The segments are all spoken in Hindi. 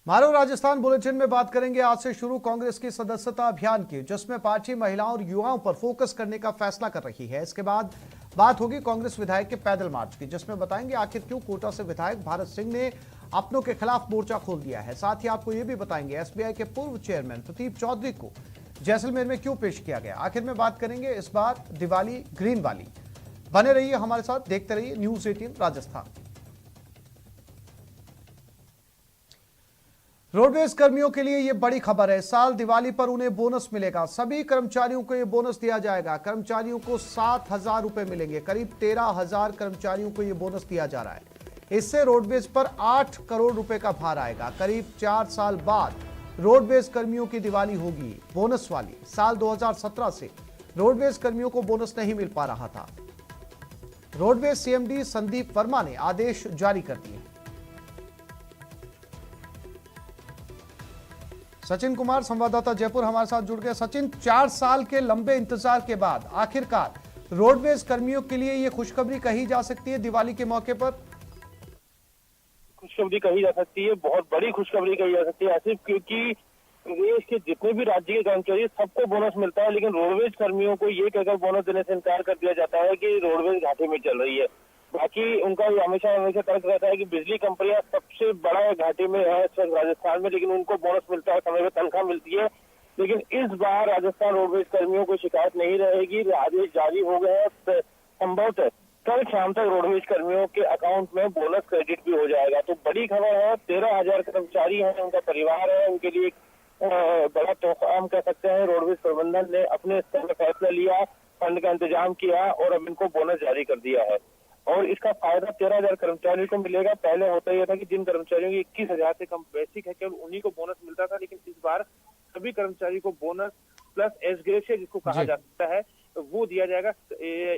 मारो राजस्थान बुलेटिन में बात करेंगे आज से शुरू कांग्रेस की सदस्यता अभियान की, जिसमें पार्टी महिलाओं और युवाओं पर फोकस करने का फैसला कर रही है। इसके बाद बात होगी कांग्रेस विधायक के पैदल मार्च की, जिसमें बताएंगे आखिर क्यों कोटा से विधायक भारत सिंह ने अपनों के खिलाफ मोर्चा खोल दिया है। साथ ही आपको यह भी बताएंगे एसबीआई के पूर्व चेयरमैन प्रदीप चौधरी को जैसलमेर में क्यों पेश किया गया। आखिर में बात करेंगे इस बार दिवाली ग्रीन वाली। बने रहिए हमारे साथ, देखते रहिए न्यूज 18 राजस्थान। रोडवेज कर्मियों के लिए यह बड़ी खबर है। साल दिवाली पर उन्हें बोनस मिलेगा। सभी कर्मचारियों को यह बोनस दिया जाएगा। कर्मचारियों को 7,000 रुपए मिलेंगे। करीब 13,000 कर्मचारियों को यह बोनस दिया जा रहा है। इससे रोडवेज पर 8 करोड़ रुपए का भार आएगा। करीब 4 साल बाद रोडवेज कर्मियों की दिवाली होगी बोनस वाली। साल 2017 से रोडवेज कर्मियों को बोनस नहीं मिल पा रहा था। रोडवेज सीएमडी संदीप वर्मा ने आदेश जारी कर दिए। सचिन कुमार संवाददाता जयपुर हमारे साथ जुड़ गए। सचिन, 4 साल के लंबे इंतजार के बाद आखिरकार रोडवेज कर्मियों के लिए ये खुशखबरी कही जा सकती है दिवाली के मौके पर? खुशखबरी कही जा सकती है, बहुत बड़ी खुशखबरी कही जा सकती है आसिफ, क्योंकि प्रदेश के जितने भी राज्य के कर्मचारी सबको बोनस मिलता है, लेकिन रोडवेज कर्मियों को ये कहकर बोनस देने से इनकार कर दिया जाता है कि रोडवेज घाटे में चल रही है। बाकी उनका ये हमेशा हमेशा तर्क रहता है कि बिजली कंपनियां सबसे बड़ा घाटे में है इस वक्त राजस्थान में, लेकिन उनको बोनस मिलता है, समय में तनख्वाह मिलती है। लेकिन इस बार राजस्थान रोडवेज कर्मियों को शिकायत नहीं रहेगी। आदेश जारी हो गए हैं, संभवतः कल शाम तक रोडवेज कर्मियों के अकाउंट में बोनस क्रेडिट भी हो जाएगा। तो बड़ी खबर है, 13,000 कर्मचारी हैं, उनका परिवार है, उनके लिए बड़ा तोहफा हम कह सकते हैं। रोडवेज प्रबंधन ने अपने स्तर पर फैसला लिया, फंड का इंतजाम किया और अब इनको बोनस जारी कर दिया है और इसका फायदा 13,000 कर्मचारियों को मिलेगा। पहले होता यह था कि जिन कर्मचारियों की 21,000 से कम बेसिक है केवल उन्हीं को बोनस मिलता था, लेकिन इस बार सभी कर्मचारी को बोनस प्लस एस ग्रेशिया जिसको कहा जाता है वो दिया जाएगा।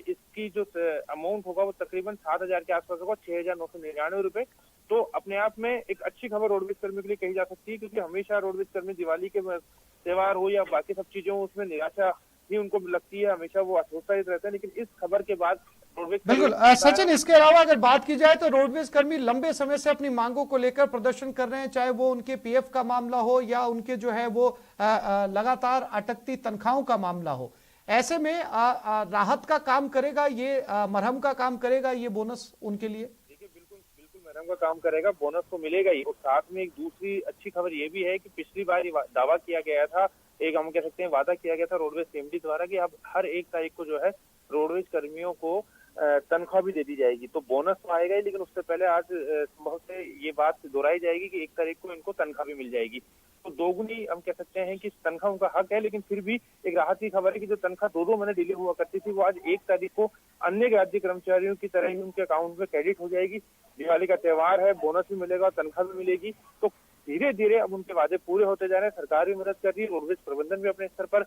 इसकी जो अमाउंट होगा वो तकरीबन 7,000 के आसपास होगा, 6,999 रुपए। तो अपने आप में एक अच्छी खबर रोडवेज कर्मियों के लिए कही जा सकती है, क्योंकि हमेशा रोडवेज कर्मी दिवाली के त्योहार हो या बाकी सब चीजों उसमें निराशा ही उनको लगती है, हमेशा वो अस्वस्थ रहते हैं। लेकिन इस खबर के बाद बिल्कुल सचिन, इसके अलावा अगर बात की जाए तो रोडवेज कर्मी लंबे समय से अपनी मांगों को लेकर प्रदर्शन कर रहे हैं, चाहे वो उनके पीएफ का मामला हो या उनके जो है वो लगातार अटकती तनख्वाहों का मामला हो। ऐसे में राहत का काम करेगा ये, मरहम का काम करेगा ये बोनस उनके लिए? देखिए, बिल्कुल बिल्कुल मरहम का काम करेगा, बोनस तो मिलेगा ही। और साथ में एक दूसरी अच्छी खबर ये भी है कि पिछली बार दावा किया गया था, एक हम कह सकते हैं वादा किया गया था रोडवेज सीएमडी द्वारा कि अब हर 1 तारीख को जो है रोडवेज कर्मियों को तनख्वाह भी दे दी जाएगी। तो बोनस तो आएगा ही, लेकिन उससे पहले आज संभव से ये बात दोहराई जाएगी कि 1 तारीख को इनको तनख्वाह भी मिल जाएगी। तो दोगुनी हम कह सकते हैं कि तनख्वाह उनका हक है, लेकिन फिर भी एक राहत की खबर है कि जो तनख्वाह 2-2 महीने डिले हुआ करती थी वो आज 1 तारीख को अन्य राज्य कर्मचारियों की तरह ही उनके अकाउंट में क्रेडिट हो जाएगी। दिवाली का त्योहार है, बोनस भी मिलेगा, तनख्वाह भी मिलेगी। तो धीरे धीरे अब उनके वादे पूरे होते जा रहे हैं। सरकार भी मदद कर रही है, रोडवेज प्रबंधन भी अपने स्तर पर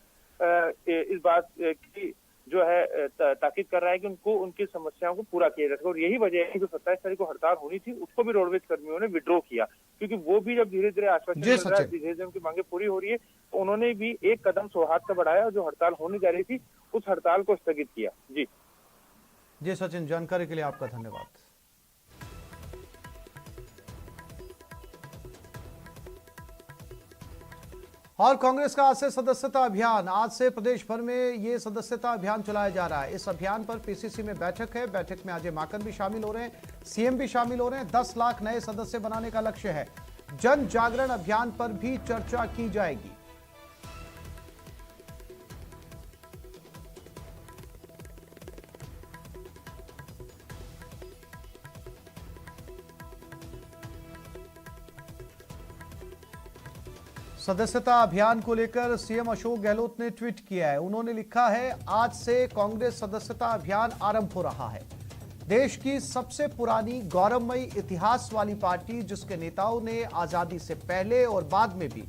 इस बात की जो है ताकीद कर रहा है कि उनको उनकी समस्याओं को पूरा किया जाए। और यही वजह है कि जो 27 तारीख को हड़ताल होनी थी उसको भी रोडवेज कर्मियों ने विड्रॉ किया, क्योंकि वो भी जब धीरे धीरे आश्वासन मिल रहा है, धीरे धीरे उनकी मांगे पूरी हो रही है, तो उन्होंने भी एक कदम सौहार्द का बढ़ाया और जो हड़ताल होने जा रही थी उस हड़ताल को स्थगित किया। जी सचिन, जानकारी के लिए आपका धन्यवाद। और कांग्रेस का आज से सदस्यता अभियान, आज से प्रदेश भर में ये सदस्यता अभियान चलाया जा रहा है। इस अभियान पर पीसीसी में बैठक है। बैठक में अजय माकन भी शामिल हो रहे हैं, सीएम भी शामिल हो रहे हैं। 10 लाख नए सदस्य बनाने का लक्ष्य है। जन जागरण अभियान पर भी चर्चा की जाएगी। सदस्यता अभियान को लेकर सीएम अशोक गहलोत ने ट्वीट किया है। उन्होंने लिखा है, आज से कांग्रेस सदस्यता अभियान आरंभ हो रहा है। देश की सबसे पुरानी गौरवमयी इतिहास वाली पार्टी, जिसके नेताओं ने आजादी से पहले और बाद में भी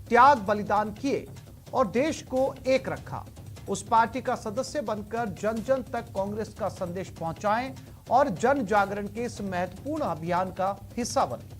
त्याग बलिदान किए और देश को एक रखा, उस पार्टी का सदस्य बनकर जन जन तक कांग्रेस का संदेश पहुंचाएं और जन जागरण के इस महत्वपूर्ण अभियान का हिस्सा बने।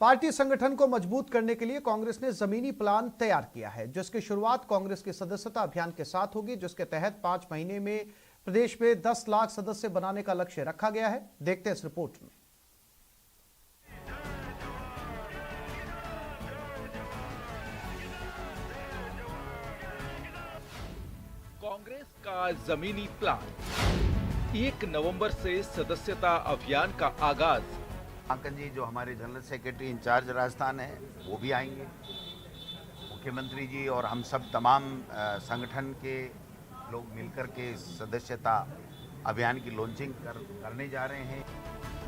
पार्टी संगठन को मजबूत करने के लिए कांग्रेस ने जमीनी प्लान तैयार किया है, जिसकी शुरुआत कांग्रेस के सदस्यता अभियान के साथ होगी, जिसके तहत 5 महीने में प्रदेश में 10 लाख सदस्य बनाने का लक्ष्य रखा गया है। देखते हैं इस रिपोर्ट में। कांग्रेस का जमीनी प्लान। 1 नवंबर से सदस्यता अभियान का आगाज। अंकल जी जो हमारे जनरल सेक्रेटरी इंचार्ज राजस्थान है वो भी आएंगे, मुख्यमंत्री जी और हम सब तमाम संगठन के लोग मिलकर के सदस्यता अभियान की लॉन्चिंग करने जा रहे हैं।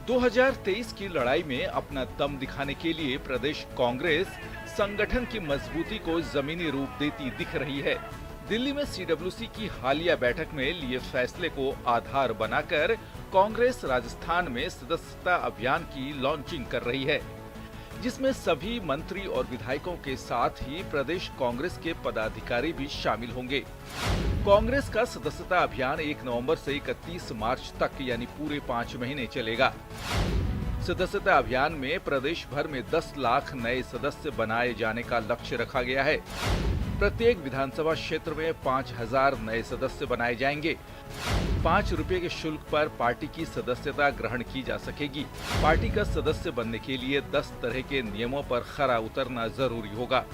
2023 की लड़ाई में अपना दम दिखाने के लिए प्रदेश कांग्रेस संगठन की मजबूती को जमीनी रूप देती दिख रही है। दिल्ली में सीडब्ल्यूसी की हालिया बैठक में लिए फैसले को आधार बनाकर कांग्रेस राजस्थान में सदस्यता अभियान की लॉन्चिंग कर रही है, जिसमें सभी मंत्री और विधायकों के साथ ही प्रदेश कांग्रेस के पदाधिकारी भी शामिल होंगे। कांग्रेस का सदस्यता अभियान 1 नवंबर से 31 मार्च तक यानी पूरे 5 महीने चलेगा। सदस्यता अभियान में प्रदेश भर में 10 लाख नए सदस्य बनाए जाने का लक्ष्य रखा गया है। प्रत्येक विधानसभा क्षेत्र में 5000 नए सदस्य बनाए जाएंगे। 5 रुपए के शुल्क पर पार्टी की सदस्यता ग्रहण की जा सकेगी। पार्टी का सदस्य बनने के लिए 10 तरह के नियमों पर खरा उतरना जरूरी होगा।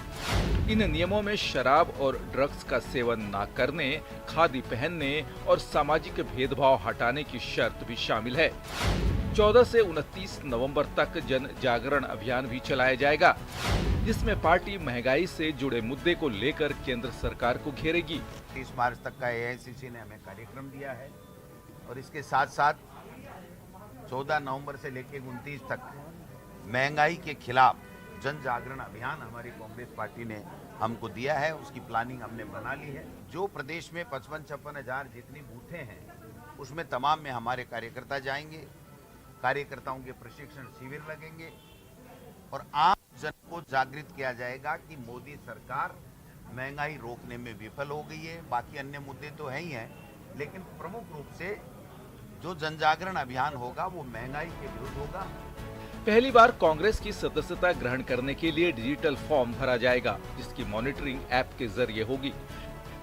इन नियमों में शराब और ड्रग्स का सेवन न करने, खादी पहनने और सामाजिक भेदभाव हटाने की शर्त भी शामिल है। 14 से 29 नवंबर तक जन जागरण अभियान भी चलाया जाएगा, जिसमें पार्टी महंगाई से जुड़े मुद्दे को लेकर केंद्र सरकार को घेरेगी। 30 मार्च तक का एआईसीसी ने हमें कार्यक्रम दिया है और इसके साथ साथ 14 नवंबर से लेकर 29 तक महंगाई के खिलाफ जन जागरण अभियान हमारी कांग्रेस पार्टी ने हमको दिया है। उसकी प्लानिंग हमने बना ली है। जो प्रदेश में 55-56 हजार जितनी बूथें हैं उसमें तमाम में हमारे कार्यकर्ता जाएंगे। कार्यकर्ताओं के प्रशिक्षण शिविर लगेंगे और आम जन को जागृत किया जाएगा कि मोदी सरकार महंगाई रोकने में विफल हो गई है। बाकी अन्य मुद्दे तो है ही हैं, लेकिन प्रमुख रूप से जो जन जागरण अभियान होगा वो महंगाई के विरुद्ध होगा। पहली बार कांग्रेस की सदस्यता ग्रहण करने के लिए डिजिटल फॉर्म भरा जाएगा, जिसकी मॉनिटरिंग ऐप के जरिए होगी।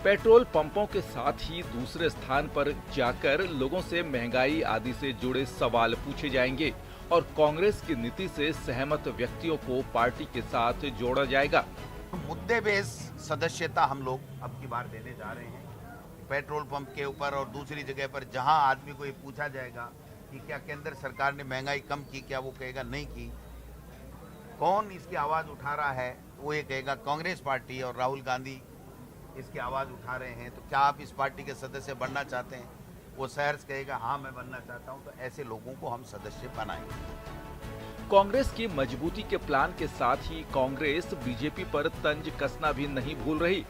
पेट्रोल पंपों के साथ ही दूसरे स्थान पर जाकर लोगों से महंगाई आदि से जुड़े सवाल पूछे जाएंगे और कांग्रेस की नीति से सहमत व्यक्तियों को पार्टी के साथ जोड़ा जाएगा। मुद्दे बेस सदस्यता हम लोग अब की बार देने जा रहे हैं। पेट्रोल पंप के ऊपर और दूसरी जगह पर जहां आदमी को ये पूछा जाएगा कि क्या केंद्र सरकार ने महंगाई कम की, क्या वो कहेगा नहीं की। कौन इसकी आवाज उठा रहा है, वो ये कहेगा कांग्रेस पार्टी और राहुल गांधी इसकी आवाज उठा रहे हैं। तो क्या आप इस पार्टी के सदस्य बनना चाहते हैं, वो सहर्ष कहेगा हाँ मैं बनना चाहता हूं। तो ऐसे लोगों को हम सदस्य बनाएंगे। कांग्रेस की मजबूती के प्लान के साथ ही कांग्रेस बीजेपी पर तंज कसना भी नहीं भूल रही।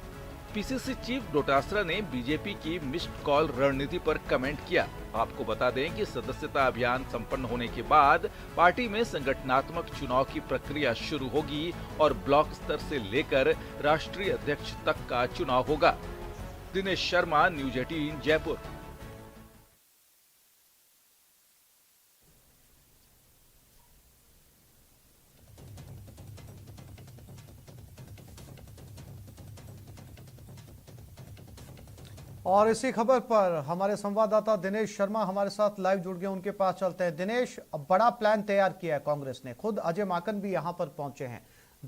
पीसीसी चीफ डोटासरा ने बीजेपी की मिस्ड कॉल रणनीति पर कमेंट किया। आपको बता दें कि सदस्यता अभियान संपन्न होने के बाद पार्टी में संगठनात्मक चुनाव की प्रक्रिया शुरू होगी और ब्लॉक स्तर से लेकर राष्ट्रीय अध्यक्ष तक का चुनाव होगा। दिनेश शर्मा, न्यूज 18 जयपुर। और इसी खबर पर हमारे संवाददाता दिनेश शर्मा हमारे साथ लाइव जुड़ गए, उनके पास चलते हैं। दिनेश, अब बड़ा प्लान तैयार किया है कांग्रेस ने, खुद अजय माकन भी यहां पर पहुंचे हैं।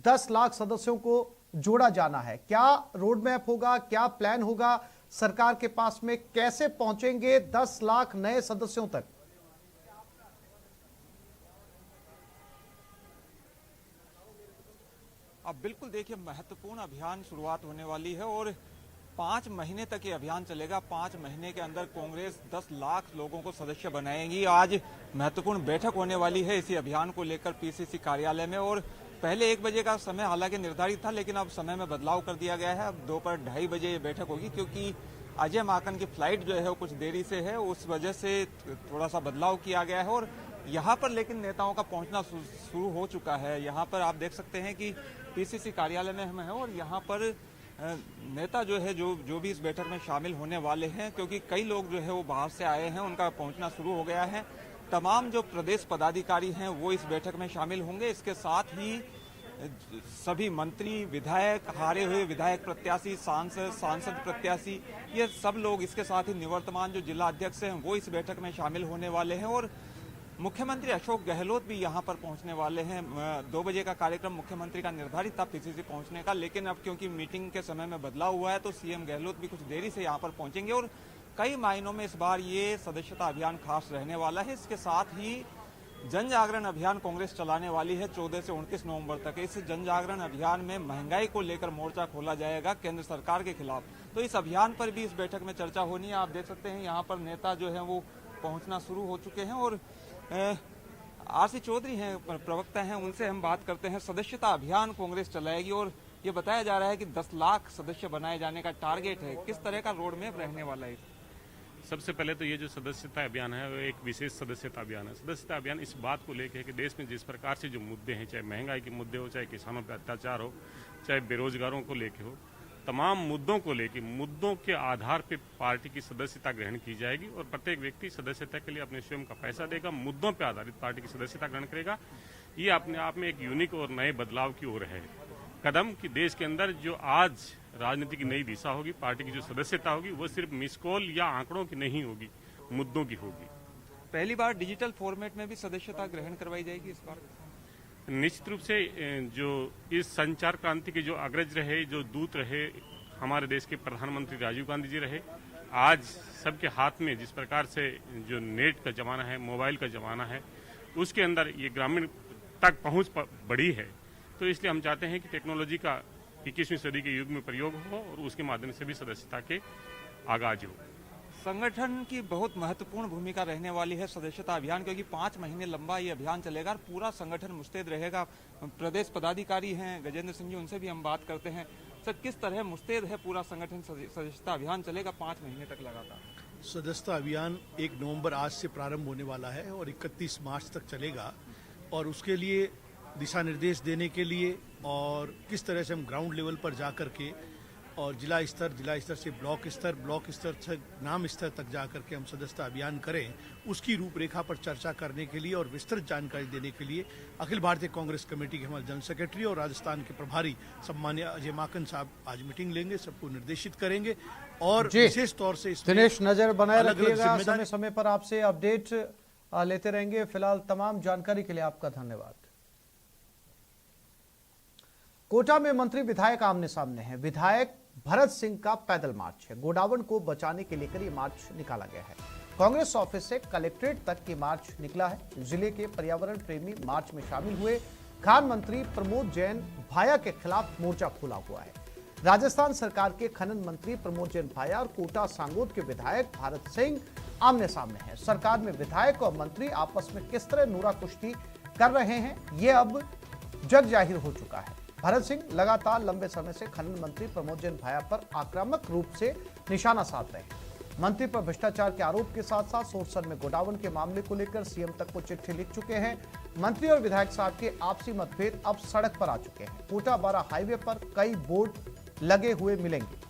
10 लाख सदस्यों को जोड़ा जाना है। क्या रोड मैप होगा, क्या प्लान होगा सरकार के पास में, कैसे पहुंचेंगे 10 लाख नए सदस्यों तक? अब बिल्कुल देखिए, महत्वपूर्ण अभियान शुरुआत होने वाली है और 5 महीने तक ये अभियान चलेगा। 5 महीने के अंदर कांग्रेस 10 लाख लोगों को सदस्य बनाएगी। आज महत्वपूर्ण बैठक होने वाली है इसी अभियान को लेकर पीसीसी कार्यालय में। और पहले 1 बजे का समय हालांकि निर्धारित था, लेकिन अब समय में बदलाव कर दिया गया है। अब दोपहर 2:30 बजे ये बैठक होगी, क्योंकि अजय माकन की फ्लाइट जो है वो कुछ देरी से है, उस वजह से थोड़ा सा बदलाव किया गया है। और यहाँ पर लेकिन नेताओं का पहुंचना शुरू हो चुका है। यहाँ पर आप देख सकते हैं कि पीसीसी कार्यालय में हम हैं और यहाँ पर नेता जो है जो भी इस बैठक में शामिल होने वाले हैं, क्योंकि कई लोग जो है वो बाहर से आए हैं, उनका पहुंचना शुरू हो गया है। तमाम जो प्रदेश पदाधिकारी हैं वो इस बैठक में शामिल होंगे। इसके साथ ही सभी मंत्री, विधायक, हारे हुए विधायक प्रत्याशी, सांसद प्रत्याशी, ये सब लोग, इसके साथ ही निवर्तमान जो जिला अध्यक्ष हैं वो इस बैठक में शामिल होने वाले हैं। और मुख्यमंत्री अशोक गहलोत भी यहां पर पहुंचने वाले हैं। 2 बजे का कार्यक्रम मुख्यमंत्री का निर्धारित था पीसीसी पहुंचने का, लेकिन अब क्योंकि मीटिंग के समय में बदलाव हुआ है तो सीएम गहलोत भी कुछ देरी से यहां पर पहुंचेंगे। और कई मायनों में इस बार ये सदस्यता अभियान खास रहने वाला है। इसके साथ ही जन जागरण अभियान कांग्रेस चलाने वाली है 14 से 29 नवंबर तक। इस जन जागरण अभियान में महंगाई को लेकर मोर्चा खोला जाएगा केंद्र सरकार के खिलाफ, तो इस अभियान पर भी इस बैठक में चर्चा होनी है। आप देख सकते हैं यहाँ पर नेता जो है वो पहुंचना शुरू हो चुके हैं। और आरसी चौधरी हैं, प्रवक्ता हैं, उनसे हम बात करते हैं। सदस्यता अभियान कांग्रेस चलाएगी और ये बताया जा रहा है कि 10 लाख सदस्य बनाए जाने का टारगेट है। किस तरह का रोड मैप रहने वाला है? सबसे पहले तो ये जो सदस्यता अभियान है वो एक विशेष सदस्यता अभियान है। सदस्यता अभियान इस बात को लेकर है कि देश में जिस प्रकार से जो मुद्दे हैं, चाहे महंगाई के मुद्दे हो, चाहे किसानों पर अत्याचार हो, चाहे बेरोजगारों को लेकर हो, तमाम मुद्दों को लेकर मुद्दों के आधार पर पार्टी की सदस्यता ग्रहण की जाएगी और प्रत्येक व्यक्ति सदस्यता के लिए अपने स्वयं का पैसा देगा, मुद्दों पर आधारित पार्टी की सदस्यता ग्रहण करेगा। ये अपने आप में एक यूनिक और नए बदलाव की ओर है कदम कि देश के अंदर जो आज राजनीति की नई दिशा होगी, पार्टी की जो सदस्यता होगी वो सिर्फ मिस कॉल या आंकड़ों की नहीं होगी, मुद्दों की होगी। पहली बार डिजिटल फॉर्मेट में भी सदस्यता ग्रहण करवाई जाएगी इस बार? निश्चित रूप से जो इस संचार क्रांति के जो अग्रज रहे, जो दूत रहे, हमारे देश के प्रधानमंत्री राजीव गांधी जी रहे, आज सबके हाथ में जिस प्रकार से जो नेट का जमाना है, मोबाइल का जमाना है, उसके अंदर ये ग्रामीण तक पहुंच बढ़ी है। तो इसलिए हम चाहते हैं कि टेक्नोलॉजी का 21वीं सदी के युग में प्रयोग हो और उसके माध्यम से भी सदस्यता के आगाज हो। संगठन की बहुत महत्वपूर्ण भूमिका रहने वाली है सदस्यता अभियान, क्योंकि 5 महीने लंबा ये अभियान चलेगा और पूरा संगठन मुस्तैद रहेगा। प्रदेश पदाधिकारी हैं गजेंद्र सिंह जी, उनसे भी हम बात करते हैं। सर, किस तरह मुस्तैद है पूरा संगठन? सदस्यता अभियान चलेगा 5 महीने तक लगातार। सदस्यता अभियान 1 नवंबर आज से प्रारंभ होने वाला है और 31 मार्च तक चलेगा। और उसके लिए दिशा निर्देश देने के लिए और किस तरह से हम ग्राउंड लेवल पर जा कर के और जिला स्तर से ब्लॉक स्तर से ग्राम स्तर तक जा कर के हम सदस्यता अभियान करें, उसकी रूपरेखा पर चर्चा करने के लिए और विस्तृत जानकारी देने के लिए अखिल भारतीय कांग्रेस कमेटी के हमारे जनरल सेक्रेटरी और राजस्थान के प्रभारी सम्मान्य अजय माकन साहब आज मीटिंग लेंगे, सबको निर्देशित करेंगे। और विशेष तौर से दिनेश नजर बनाए रखिएगा, समय समय पर आपसे अपडेट लेते रहेंगे। फिलहाल तमाम जानकारी के लिए आपका धन्यवाद। कोटा में मंत्री विधायक आमने सामने हैं। विधायक भरत सिंह का पैदल मार्च है। गोडाउन को बचाने के लेकर ये मार्च निकाला गया है। कांग्रेस ऑफिस से कलेक्ट्रेट तक ये मार्च निकला है। जिले के पर्यावरण प्रेमी मार्च में शामिल हुए। खान मंत्री प्रमोद जैन भाया के खिलाफ मोर्चा खुला हुआ है। राजस्थान सरकार के खनन मंत्री प्रमोद जैन भाया और कोटा सांगोद के विधायक भारत सिंह आमने सामने हैं। सरकार में विधायक और मंत्री आपस में किस तरह नूरा कुश्ती कर रहे हैं, ये अब जग जाहिर हो चुका है। भरत सिंह लगातार लंबे समय से खनन मंत्री प्रमोद जैन भाया पर आक्रामक रूप से निशाना साध रहे हैं। मंत्री पर भ्रष्टाचार के आरोप के साथ साथ सोरसर में गोडाउन के मामले को लेकर सीएम तक को चिट्ठी लिख चुके हैं। मंत्री और विधायक साहब के आपसी मतभेद अब सड़क पर आ चुके हैं। कोटा बारा हाईवे पर कई बोर्ड लगे हुए मिलेंगे।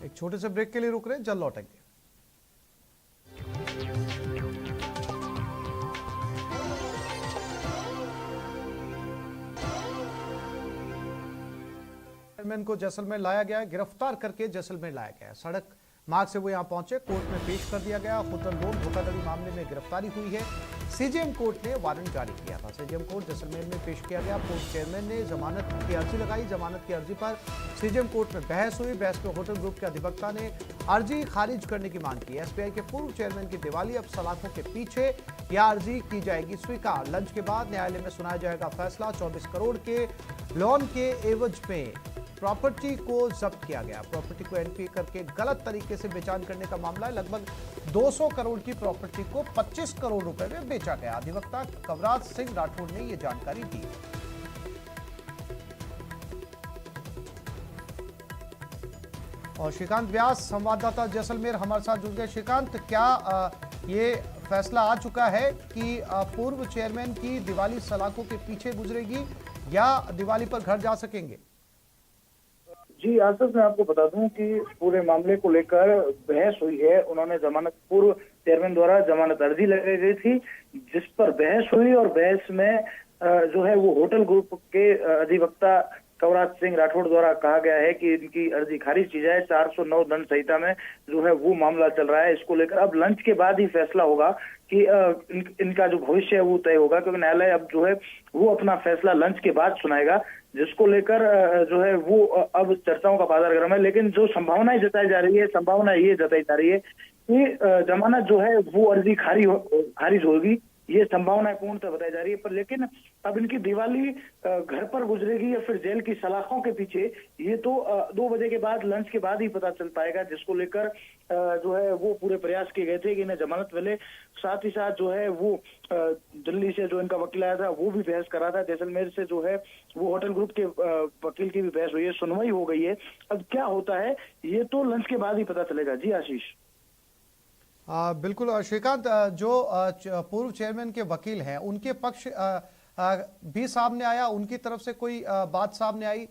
एक छोटे से ब्रेक के लिए रुक रहे हैं, जल्द लौटेंगे। चेयरमैन को जैसलमेर लाया गया, गिरफ्तार करके जैसलमेर लाया गया। सड़क मार्ग से वो यहां पहुंचे, कोर्ट में पेश कर दिया गया। होटल लोन धोखाधड़ी मामले में गिरफ्तारी हुई है। सीजेएम कोर्ट ने वारंट जारी किया था। सीजेएम कोर्ट जैसलमेर में पेश किया गया। कोर्ट चेयरमैन ने जमानत की अर्जी लगाई। जमानत की अर्जी पर सीजेएम कोर्ट में बहस हुई। बहस में होटल ग्रुप के अधिवक्ता ने अर्जी खारिज करने की मांग की। एसबीआई के पूर्व चेयरमैन की दिवाली, अब सलाखों के पीछे, यह अर्जी की जाएगी स्वीकार। लंच के बाद न्यायालय में सुनाया जाएगा फैसला। 24 करोड़ के लोन के एवज में प्रॉपर्टी को जब्त किया गया। प्रॉपर्टी को एनपीए करके गलत तरीके से बेचान करने का मामला है। लगभग 200 करोड़ की प्रॉपर्टी को 25 करोड़ रुपए में बेचा गया। अधिवक्ता कवराज सिंह राठौड़ ने यह जानकारी दी। और श्रीकांत व्यास संवाददाता जैसलमेर हमारे साथ जुड़ गए। श्रीकांत, क्या ये फैसला आ चुका है कि पूर्व चेयरमैन की दिवाली सलाखों के पीछे गुजरेगी या दिवाली पर घर जा सकेंगे? जी आसिफ, मैं आपको बता दूं कि पूरे मामले को लेकर बहस हुई है। उन्होंने जमानत, पूर्व चेयरमैन द्वारा जमानत अर्जी लगाई गई थी जिस पर बहस हुई और बहस में जो है वो होटल ग्रुप के अधिवक्ता कवराज सिंह राठौड़ द्वारा कहा गया है कि इनकी अर्जी खारिज की जाए। 409 दंड संहिता में जो है वो मामला चल रहा है। इसको लेकर अब लंच के बाद ही फैसला होगा कि इनका जो भविष्य है वो तय होगा, क्योंकि न्यायालय अब जो है वो अपना फैसला लंच के बाद सुनाएगा, जिसको लेकर जो है वो अब चर्चाओं का बाजार है। लेकिन जो संभावनाएं जताई जा रही है, संभावना ये जताई जा रही है कि जमानत जो है वो अर्जी खारिज होगी। ये संभावना पूर्णतः बताई जा रही है। पर लेकिन अब इनकी दिवाली घर पर गुजरेगी या फिर जेल की सलाखों के पीछे, ये तो 2 बजे के बाद, लंच के बाद ही पता चल पाएगा, जिसको लेकर जो है वो पूरे प्रयास किए गए थे कि इन्हें जमानत मिले। साथ ही साथ जो है वो दिल्ली से जो इनका वकील आया था वो भी बहस कर रहा था। जैसलमेर से जो है वो होटल ग्रुप के वकील की भी बहस हुई है, सुनवाई हो गई है। अब क्या होता है ये तो लंच के बाद ही पता चलेगा। जी आशीष। बिल्कुल श्रीकांत, जो पूर्व चेयरमैन के वकील हैं उनके पक्ष भी सामने आया, उनकी तरफ से कोई बात सामने आई?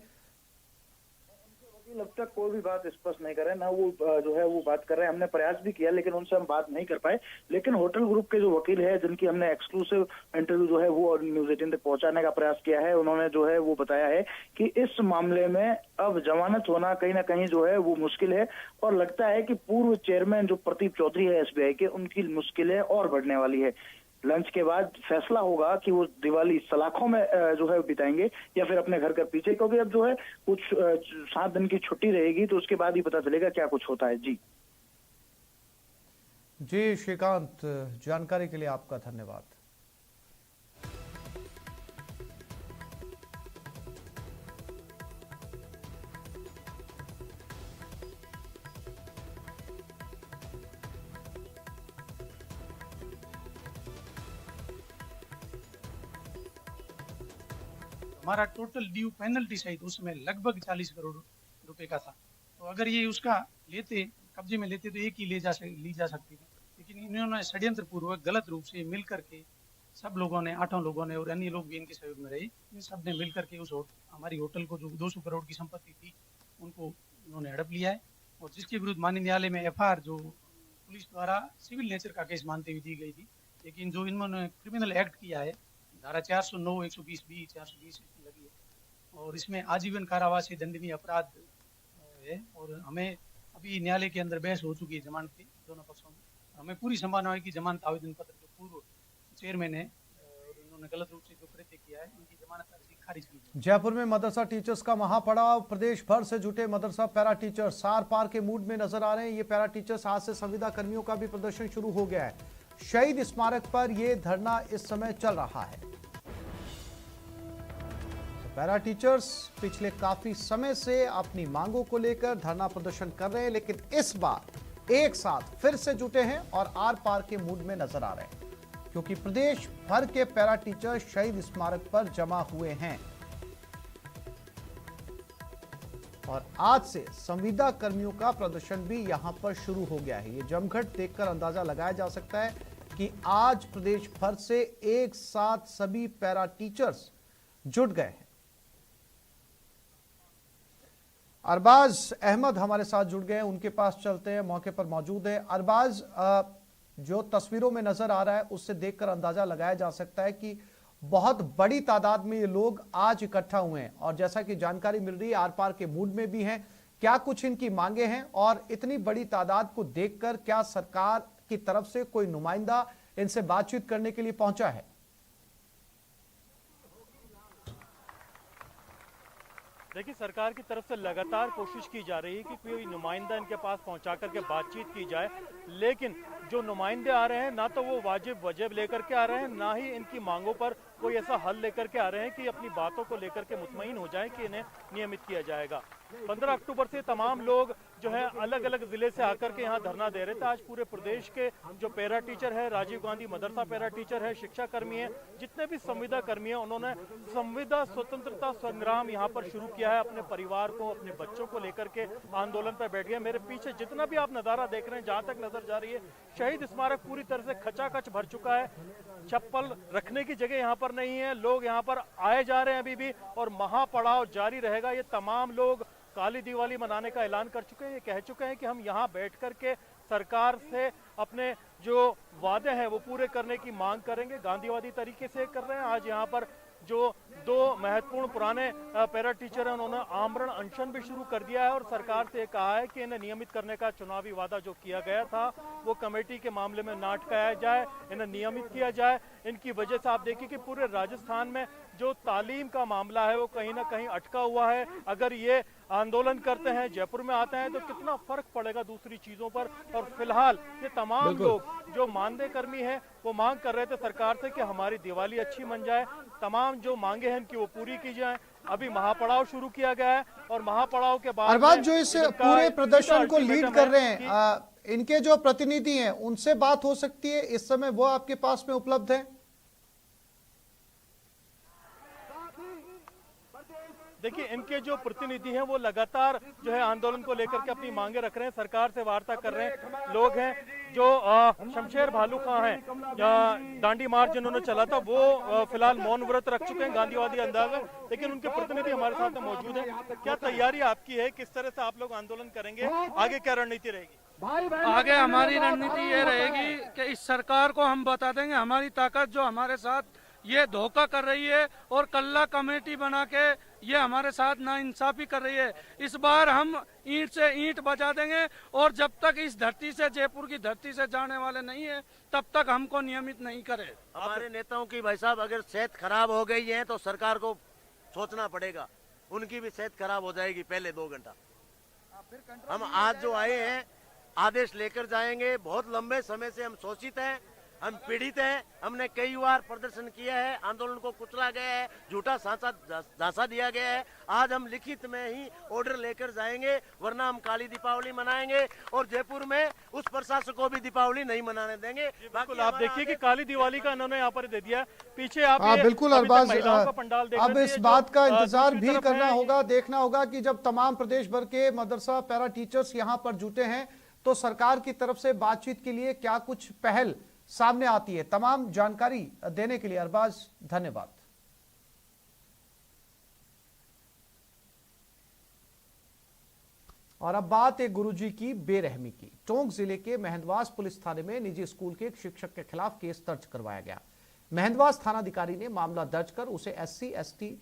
अब तक कोई भी बात स्पष्ट नहीं कर रहे, ना वो जो है वो बात कर रहे हैं। हमने प्रयास भी किया लेकिन उनसे हम बात नहीं कर पाए। लेकिन होटल ग्रुप के जो वकील है, जिनकी हमने एक्सक्लूसिव इंटरव्यू जो है वो न्यूज़ 18 तक पहुंचाने का प्रयास किया है, उन्होंने जो है वो बताया है कि इस मामले में अब जमानत होना कहीं ना कहीं जो है वो मुश्किल है। और लगता है कि पूर्व चेयरमैन जो प्रदीप चौधरी है SBI के, उनकी मुश्किलें और बढ़ने वाली है। लंच के बाद फैसला होगा कि वो दिवाली सलाखों में जो है बिताएंगे या फिर अपने घर के पीछे, क्योंकि अब जो है कुछ 7 दिन की छुट्टी रहेगी, तो उसके बाद ही पता चलेगा क्या कुछ होता है। जी श्रीकांत, जानकारी के लिए आपका धन्यवाद। हमारा टोटल ड्यू पेनल्टी सहित उसमें लगभग 40 करोड़ रुपए का था। तो अगर ये उसका लेते, कब्जे में लेते, तो एक ही ली जा सकती थी। लेकिन इन्होंने षड्यंत्र पूर्वक गलत रूप से मिल करके सब लोगों ने, 8 लोगों ने और अन्य लोग भी इनके सहयोग में रहे, इन सब ने मिल करके उस हमारी होटल को जो 200 करोड़ की संपत्ति थी उनको उन्होंने हड़प लिया है। और जिसके विरुद्ध माननीय न्यायालय में FIR जो पुलिस द्वारा सिविल नेचर का केस मानते हुए दी गई थी, लेकिन जो इन्होंने क्रिमिनल एक्ट किया है, धारा 409, 120B, 420 लगी है और इसमें आजीवन कारावास से दंडनीय अपराध है। और हमें अभी न्यायालय के अंदर बहस हो चुकी है जमानत की दोनों पक्षों में। हमें पूरी संभावना है कि जमानत आवेदन पत्र जो पूर्व चेयरमैन है और इन्होंने गलत रूप से जो कृत्य किया है, उनकी जमानत अर्जी खारिज की जाए। जयपुर में मदरसा टीचर्स का महापड़ाव। प्रदेश भर से जुटे मदरसा पैरा टीचर्स सार पार के मूड में नजर आ रहे हैं। ये पैरा टीचर्स आज से संविदा कर्मियों का भी प्रदर्शन शुरू हो गया है। शहीद स्मारक पर यह धरना इस समय चल रहा है। पैरा टीचर्स पिछले काफी समय से अपनी मांगों को लेकर धरना प्रदर्शन कर रहे हैं, लेकिन इस बार एक साथ फिर से जुटे हैं और आर पार के मूड में नजर आ रहे हैं, क्योंकि प्रदेश भर के पैरा टीचर्स शहीद स्मारक पर जमा हुए हैं। और आज से संविदा कर्मियों का प्रदर्शन भी यहां पर शुरू हो गया है। ये जमघट देखकर अंदाजा लगाया जा सकता है कि आज प्रदेश भर से एक साथ सभी पैरा टीचर्स जुट गए हैं। अरबाज अहमद हमारे साथ जुड़ गए हैं, उनके पास चलते हैं, मौके पर मौजूद है। अरबाज, जो तस्वीरों में नजर आ रहा है उससे देखकर अंदाजा लगाया जा सकता है कि बहुत बड़ी तादाद में ये लोग आज इकट्ठा हुए हैं और जैसा कि जानकारी मिल रही है आर पार के मूड में भी हैं। क्या कुछ इनकी मांगे हैं और इतनी बड़ी तादाद को देखकर क्या सरकार की तरफ से कोई नुमाइंदा इनसे बातचीत करने के लिए पहुंचा है? देखिए, सरकार की तरफ से लगातार कोशिश की जा रही है कि कोई नुमाइंदा इनके पास पहुंचा करके बातचीत की जाए, लेकिन जो नुमाइंदे आ रहे हैं ना तो वो वाजिब वजह लेकर के आ रहे हैं, ना ही इनकी मांगों पर कोई ऐसा हल लेकर के आ रहे हैं कि अपनी बातों को लेकर के मुतमईन हो जाए कि इन्हें नियमित किया जाएगा। 15 अक्टूबर से तमाम लोग जो है अलग अलग जिले से आकर के यहाँ धरना दे रहे थे। आज पूरे प्रदेश के जो पैरा टीचर है, राजीव गांधी मदरसा पैरा टीचर है, शिक्षा कर्मी है, जितने भी संविदा कर्मी है, उन्होंने संविदा स्वतंत्रता संग्राम यहाँ पर शुरू किया है। अपने परिवार को, अपने बच्चों को लेकर के आंदोलन पर बैठ गए। मेरे पीछे जितना भी आप नजारा देख रहे हैं, जहां तक नजर जा रही है, शहीद स्मारक पूरी तरह से खचाखच भर चुका है। चप्पल रखने की जगह यहाँ पर नहीं है, लोग यहाँ पर आए जा रहे हैं अभी भी, और महापड़ाव जारी रहेगा। ये तमाम लोग काली दिवाली मनाने का ऐलान कर चुके हैं। ये कह चुके हैं कि हम यहाँ बैठ करके सरकार से अपने जो वादे हैं वो पूरे करने की मांग करेंगे। गांधीवादी तरीके से कर रहे हैं। आज यहाँ पर जो 2 महत्वपूर्ण पुराने पैरा टीचर हैं, उन्होंने आमरण अनशन भी शुरू कर दिया है और सरकार से कहा है कि इन्हें नियमित करने का चुनावी वादा जो किया गया था वो कमेटी के मामले में ना अटकाया जाए, इन्हें नियमित किया जाए। इनकी वजह से आप देखिए कि पूरे राजस्थान में जो तालीम का मामला है वो कहीं ना कहीं अटका हुआ है। अगर ये आंदोलन करते हैं, जयपुर में आते हैं, तो कितना फर्क पड़ेगा दूसरी चीजों पर। और फिलहाल ये तमाम लोग जो मानदेय कर्मी हैं वो मांग कर रहे थे सरकार से कि हमारी दिवाली अच्छी मन जाए, तमाम जो मांगे हैं इनकी वो पूरी की जाए। अभी महापड़ाव शुरू किया गया है और महापड़ाव के बाद अरबाज जो इस पूरे प्रदर्शन को लीड कर रहे हैं, इनके जो प्रतिनिधि हैं उनसे बात हो सकती है इस समय, वो आपके पास में उपलब्ध है? देखिए, इनके जो प्रतिनिधि हैं वो लगातार जो है आंदोलन को लेकर के अपनी मांगे रख रहे हैं, सरकार से वार्ता कर रहे हैं। लोग हैं जो शमशेर भालू खां हैं, दांडी मार्च जिन्होंने चला था, वो फिलहाल मौन व्रत रख चुके हैं गांधीवादी अंदाज में, लेकिन उनके प्रतिनिधि हमारे साथ में मौजूद हैं। क्या तैयारी आपकी है, किस तरह से आप लोग आंदोलन करेंगे, आगे क्या रणनीति रहेगी? आगे हमारी रणनीति ये रहेगी कि इस सरकार को हम बता देंगे हमारी ताकत जो हमारे साथ ये धोखा कर रही है और कल्ला कमेटी बना के ये हमारे साथ नाइंसाफी कर रही है। इस बार हम ईंट से ईंट बजा देंगे और जब तक इस धरती से, जयपुर की धरती से जाने वाले नहीं है, तब तक हमको नियमित नहीं करे। हमारे नेताओं की भाई साहब अगर सेहत खराब हो गई है तो सरकार को सोचना पड़ेगा, उनकी भी सेहत खराब हो जाएगी पहले 2 घंटा। हम आज जो आए हैं आदेश लेकर जाएंगे। बहुत लंबे समय से हम शोषित हैं, हम पीड़ित हैं। हमने कई बार प्रदर्शन किया है, आंदोलन को कुचला गया है, झूठा झांसा दिया गया है। आज हम लिखित में ही ऑर्डर लेकर जाएंगे, वरना हम काली दीपावली मनाएंगे और जयपुर में उस प्रशासन को भी दीपावली नहीं मनाने देंगे। बिल्कुल, आप देखिए कि काली दिवाली का इन्होंने यहाँ पर दे दिया। पीछे आप बिल्कुल अरबाज, अब इस बात का इंतजार भी करना होगा, देखना होगा कि जब तमाम प्रदेश भर के मदरसा पैरा टीचर्स यहाँ पर जुटे हैं तो सरकार की तरफ से बातचीत के लिए क्या कुछ पहल सामने आती है। तमाम जानकारी देने के लिए अरबाज धन्यवाद। और अब बात है गुरुजी की बेरहमी की। टोंक जिले के मेहंदवास पुलिस थाने में निजी स्कूल के एक शिक्षक के खिलाफ केस दर्ज करवाया गया। मेहंदवास थानाधिकारी ने मामला दर्ज कर उसे SC/ST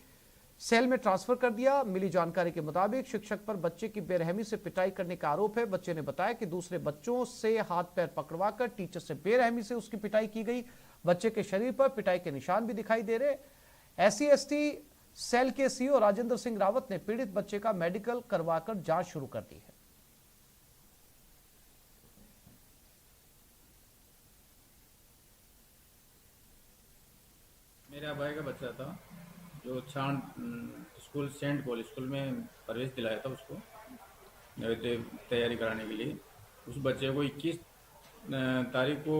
सेल में ट्रांसफर कर दिया। मिली जानकारी के मुताबिक शिक्षक पर बच्चे की बेरहमी से पिटाई करने का आरोप है। बच्चे ने बताया कि दूसरे बच्चों से हाथ पैर पकड़वाकर टीचर से बेरहमी से उसकी पिटाई की गई। बच्चे के शरीर पर पिटाई के निशान भी दिखाई दे रहे। SC/ST सेल के CO राजेंद्र सिंह रावत ने पीड़ित बच्चे का मेडिकल करवाकर जांच शुरू कर दी है। मेरा भाई का बच्चा था जो छान स्कूल, सेंट पॉल स्कूल में प्रवेश दिलाया था उसको तैयारी कराने के लिए। उस बच्चे को 21 तारीख को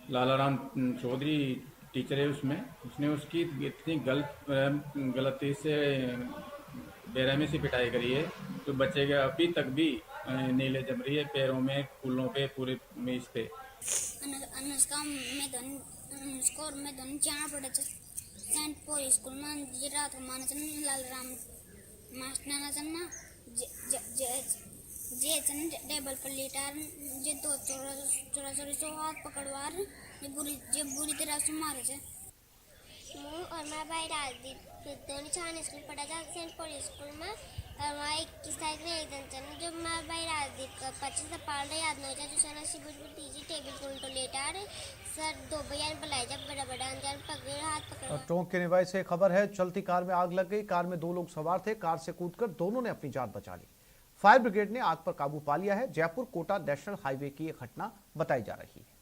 लालाराम चौधरी टीचर है उसने उसकी इतनी गलती से बेरहमी से पिटाई करी है तो बच्चे के अभी तक भी नीले जम रही है, पैरों में, फूलों पे, पूरे मेज पे। मैं दोनों जाना पड़े सेंट पॉल स्कूल में रात को माना लालराम मास्टर ना जे टेबल पर लेटार जे 2 चोरा सो हाथ पकड़वार बुरी तरह से मारे थे। और मैं भाई राजदीप दोनों छान स्कूल पढ़ा था सेंट पॉल स्कूल में। और वहाँ 21 तारीख में एक दिन चल जो मैं भाई राजदीप का 25 से पाल रहे याद नहीं जो सना सी बुझ टीजी टेबल को उल्टो लेटा रहे सर 2 बयान बुलाए जब बड़ा अंजान पकड़ हाथ पकड़। टोंक के निवासी से खबर है, चलती कार में आग लग गई। कार में 2 लोग सवार थे। कार से कूदकर दोनों ने अपनी जान बचा ली। फायर ब्रिगेड ने आग पर काबू पा लिया है। जयपुर कोटा नेशनल हाईवे की यह घटना बताई जा रही है।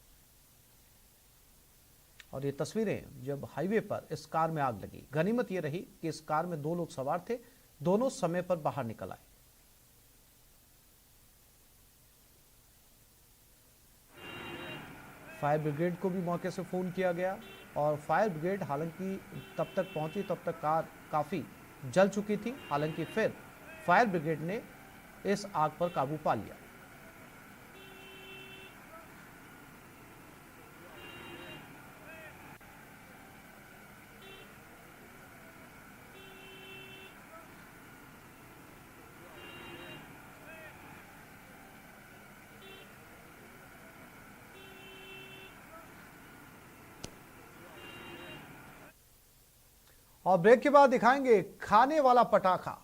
और ये तस्वीरें जब हाईवे पर इस कार में आग लगी। गनीमत ये रही कि इस कार में 2 लोग सवार थे, दोनों समय पर बाहर निकल आए। फायर ब्रिगेड को भी मौके से फोन किया गया और फायर ब्रिगेड हालांकि तब तक पहुंची तब तक कार काफी जल चुकी थी। हालांकि फिर फायर ब्रिगेड ने इस आग पर काबू पा लिया। और ब्रेक के बाद दिखाएंगे खाने वाला पटाखा।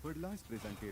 Woodlands presented